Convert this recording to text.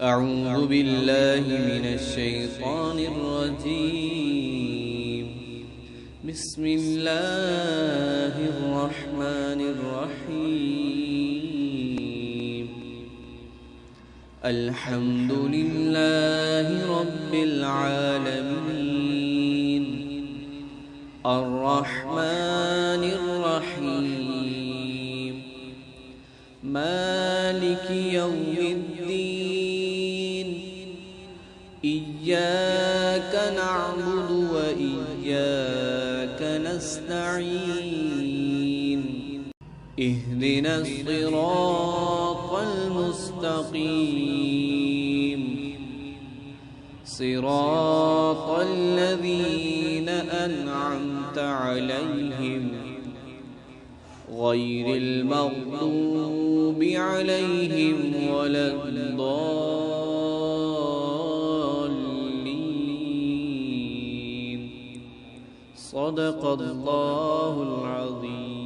أعوذ بالله من الشيطان الرجيم. بسم الله الرحمن الرحيم. الحمد لله رب العالمين، الرحمن الرحيم، مالك يوم الدين، إياك نعبد وإياك نستعين، اهدنا الصراط المستقيم، صراط الذين أنعمت عليهم غير المغضوب عليهم ولا الضالين. صدق الله العظيم.